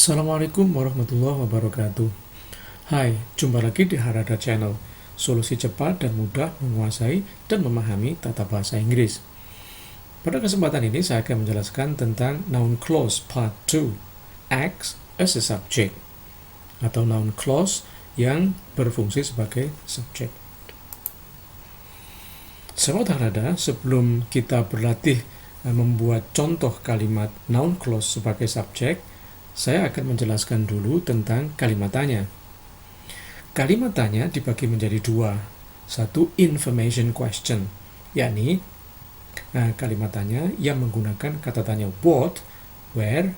Assalamualaikum warahmatullahi wabarakatuh. Hai, jumpa lagi di Harada Channel, solusi cepat dan mudah menguasai dan memahami tata bahasa Inggris. Pada kesempatan ini saya akan menjelaskan tentang noun clause part 2, acts as a subject, atau noun clause yang berfungsi sebagai subjek. Sahabat Harada, sebelum kita berlatih membuat contoh kalimat noun clause sebagai subjek, saya akan menjelaskan dulu tentang kalimat tanya. Kalimat tanya dibagi menjadi dua. Satu, information question, yakni kalimat tanya yang menggunakan kata tanya what, where,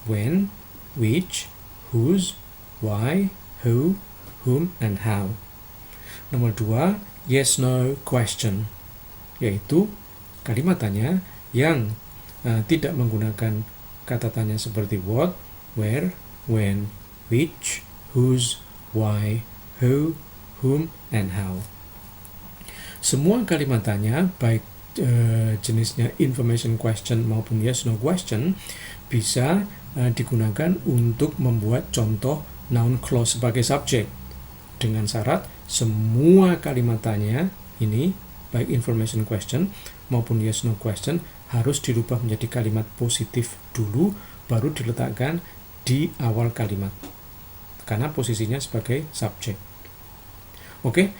when, which, whose, why, who, whom, and how. Nomor dua, yes-no question, yaitu kalimat tanya yang tidak menggunakan kata tanya seperti what, where, when, which, whose, why, who, whom, and how. Semua kalimat tanya, baik jenisnya information question maupun yes-no question, bisa digunakan untuk membuat contoh noun clause sebagai subjek. Dengan syarat, semua kalimat tanya ini, baik information question maupun yes-no question, harus dirubah menjadi kalimat positif dulu, baru diletakkan di awal kalimat, karena posisinya sebagai subjek. Oke,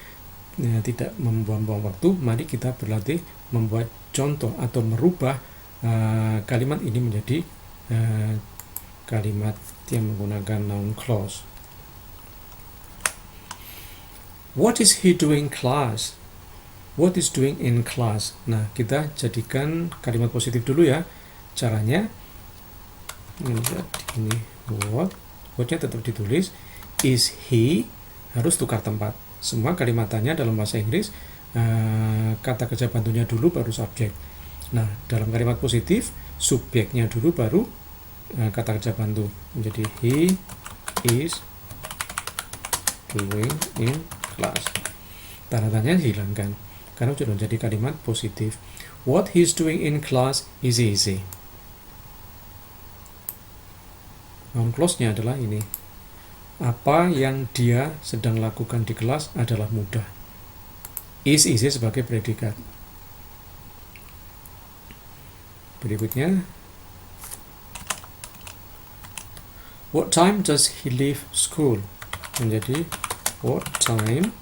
tidak membuang-buang waktu, mari kita berlatih membuat contoh atau merubah kalimat ini menjadi kalimat yang menggunakan noun clause. What is he doing class? What is doing in class? Nah, kita jadikan kalimat positif dulu ya. Caranya ini what-nya tetap ditulis. Is he, harus tukar tempat. Semua kalimatannya dalam bahasa Inggris kata kerja bantunya dulu baru subjek. Nah, dalam kalimat positif subjeknya dulu baru kata kerja bantu. Menjadi he is doing in class. Tanda tanya dihilangkan karena sudah menjadi kalimat positif. What he's doing in class is easy. Noun clause-nya adalah ini. Apa yang dia sedang lakukan di kelas adalah mudah. Is easy sebagai predikat. Berikutnya, what time does he leave school? Menjadi what time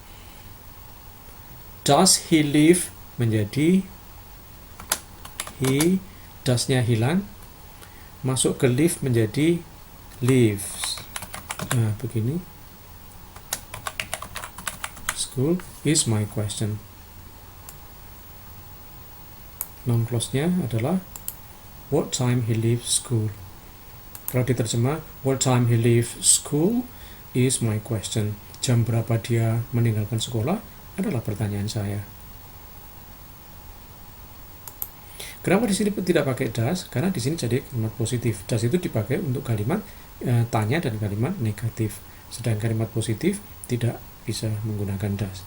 does he leave, menjadi he, does-nya hilang, masuk ke leave menjadi leaves. Nah, begini. School is my question. Noun clause-nya adalah what time he leaves school. Kalau diterjemah, what time he leaves school is my question. Jam berapa dia meninggalkan sekolah adalah pertanyaan saya. Kenapa di sini tidak pakai does? Karena di sini jadi kalimat positif. Does itu dipakai untuk kalimat tanya dan kalimat negatif. Sedangkan kalimat positif tidak bisa menggunakan does.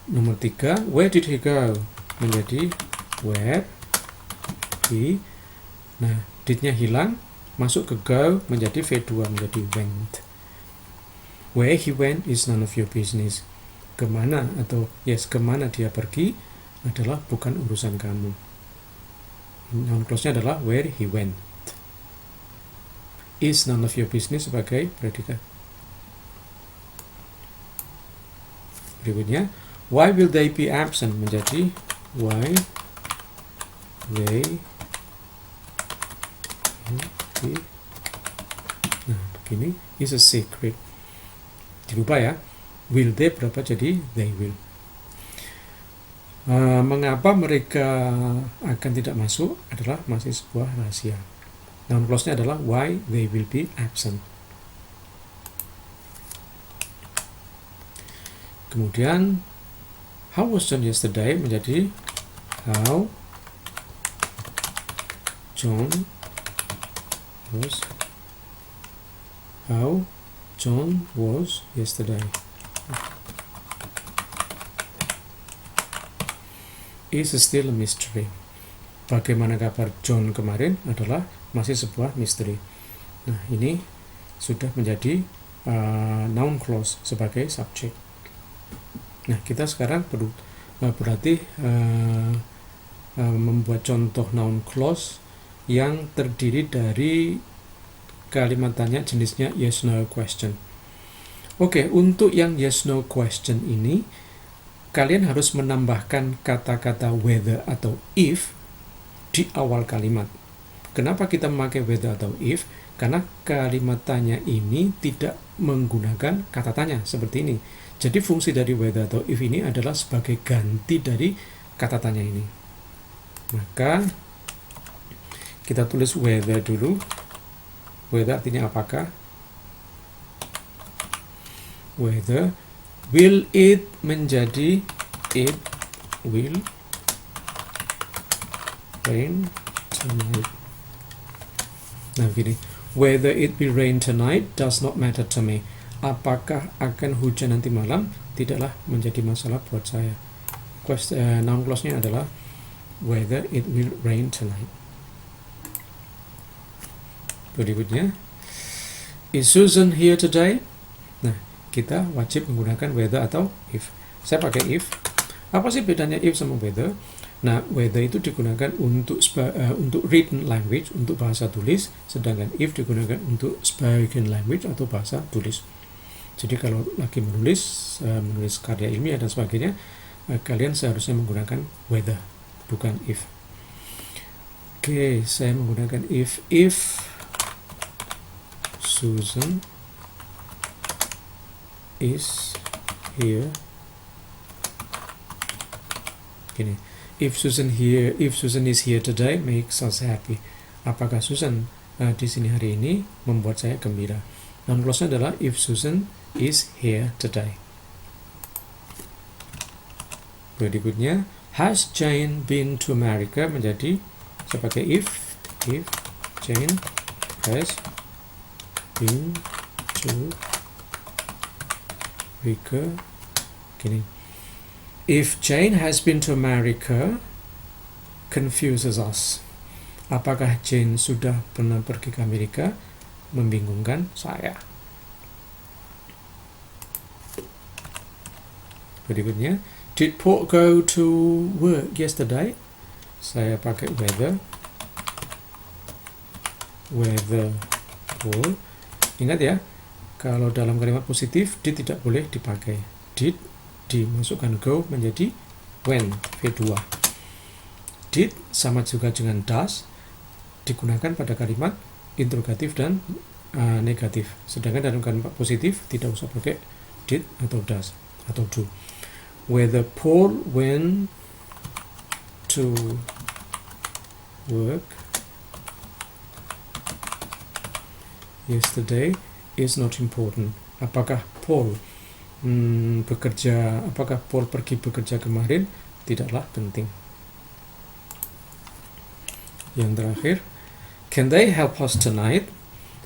Nomor 3, where did he go? Menjadi where he. Nah, did-nya hilang, masuk ke go menjadi V2 menjadi went. Where he went is none of your business. Kemana atau kemana dia pergi adalah bukan urusan kamu. Noun clause-nya adalah where he went. Is none of your business sebagai predikat. Berikutnya, why will they be absent? Menjadi why they be. Nah, begini is a secret. Dirubah ya, will they berapa jadi they will. Mengapa mereka akan tidak masuk adalah masih sebuah rahasia. Noun clause-nya adalah why they will be absent. Kemudian how was John yesterday menjadi how John was yesterday. Is still a mystery. bagaimana kabar John kemarin adalah masih sebuah misteri. Nah, ini sudah menjadi noun clause sebagai subjek. Nah, kita sekarang perlu berarti membuat contoh noun clause yang terdiri dari kalimat tanya jenisnya yes no question. Oke, untuk yang yes no question ini kalian harus menambahkan kata-kata whether atau if di awal kalimat. Kenapa kita memakai whether atau if? Karena kalimat tanya ini tidak menggunakan kata tanya seperti ini. Jadi fungsi dari whether atau if ini adalah sebagai ganti dari kata tanya ini. Maka kita tulis whether dulu. Whether artinya apakah? Whether will it menjadi it will rain tonight. Nah, gini. Whether it will rain tonight does not matter to me. Apakah akan hujan nanti malam tidaklah menjadi masalah buat saya. Noun clause-nya adalah whether it will rain tonight. Berikutnya, is Susan here today? Nah, kita wajib menggunakan whether atau if. Saya pakai if. Apa sih bedanya if sama whether? Nah, whether itu digunakan untuk written language, untuk bahasa tulis, sedangkan if digunakan untuk spoken language atau bahasa tulis. Jadi kalau lagi menulis karya ilmiah dan sebagainya, kalian seharusnya menggunakan whether, bukan if. Oke, saya menggunakan if Susan is here. Gini. If Susan is here today makes us happy. Apakah Susan di sini hari ini membuat saya gembira? Noun clause-nya adalah if Susan is here today. Berikutnya, has Jane been to America menjadi sebagai if Jane has been to America. Gini. If Jane has been to America, confuses us. Apakah Jane sudah pernah pergi ke Amerika? Membingungkan saya. Berikutnya, did Paul go to work yesterday? Saya pakai whether Paul. Ingat ya, kalau dalam kalimat positif, did tidak boleh dipakai. Did dimasukkan go menjadi when, V2. Did sama juga dengan does, digunakan pada kalimat interrogatif dan negatif. Sedangkan dalam kalimat positif tidak usah pakai did atau does atau do. Whether Paul went to work yesterday is not important. Apakah Paul apakah Paul pergi bekerja kemarin tidaklah penting. Yang terakhir, can they help us tonight?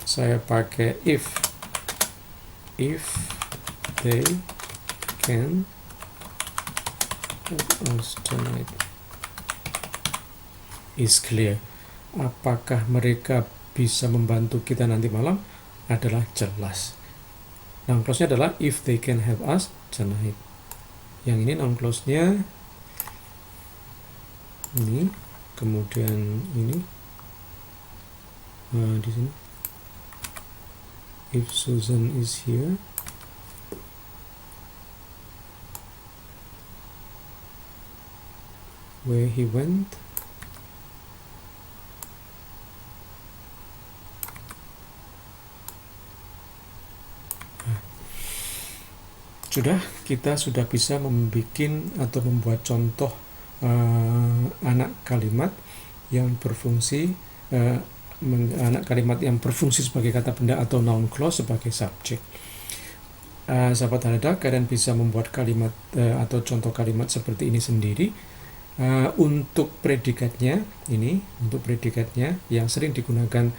Saya pakai if they can help us tonight is clear. Apakah mereka bisa membantu kita nanti malam adalah jelas. Noun clause-nya adalah if they can help us tonight. Yang ini noun clause-nya ini, kemudian ini di sini. If Susan is here, where he went, kita sudah bisa membuat contoh anak kalimat yang berfungsi sebagai kata benda atau noun clause sebagai subjek. Sahabat Haneda, kalian bisa membuat kalimat atau contoh kalimat seperti ini sendiri. Untuk predikatnya yang sering digunakan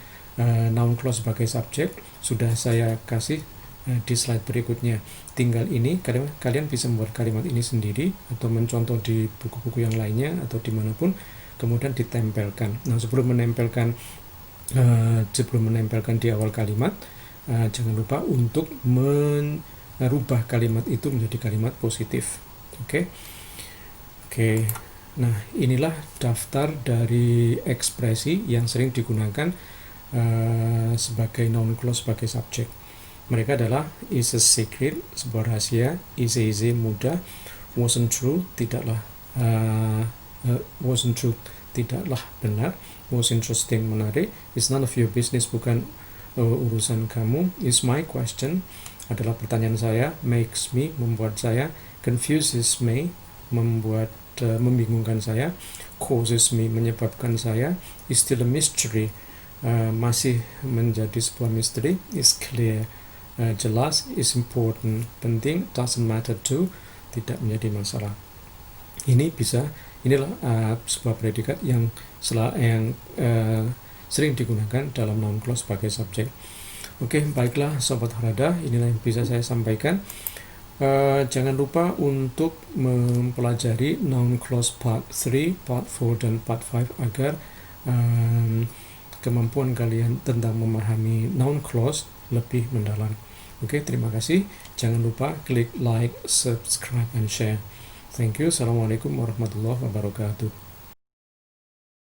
noun clause sebagai subjek sudah saya kasih di slide berikutnya. Tinggal ini kalian bisa membuat kalimat ini sendiri atau mencontoh di buku-buku yang lainnya atau dimanapun. kemudian ditempelkan. Nah, sebelum menempelkan di awal kalimat, jangan lupa untuk merubah kalimat itu menjadi kalimat positif. Oke. Nah, inilah daftar dari ekspresi yang sering digunakan sebagai noun clause sebagai subjek. Mereka adalah is a secret, sebuah rahasia, is easy, mudah, wasn't true, tidaklah benar, was interesting, menarik, is none of your business, bukan urusan kamu, is my question, adalah pertanyaan saya, makes me, membuat saya, confuses me, membingungkan saya, causes me, menyebabkan saya, is still a mystery, masih menjadi sebuah misteri, is clear, jelas, is important, penting, doesn't matter to, tidak menjadi masalah. Inilah sebuah predikat yang sering digunakan dalam noun clause sebagai subjek. Oke, baiklah Sobat Harada, inilah yang bisa saya sampaikan. Jangan lupa untuk mempelajari noun clause part 3, part 4, dan part 5 agar kemampuan kalian tentang memahami noun clause lebih mendalam. Oke, terima kasih. Jangan lupa klik like, subscribe, and share. Thank you. Assalamualaikum warahmatullahi wabarakatuh.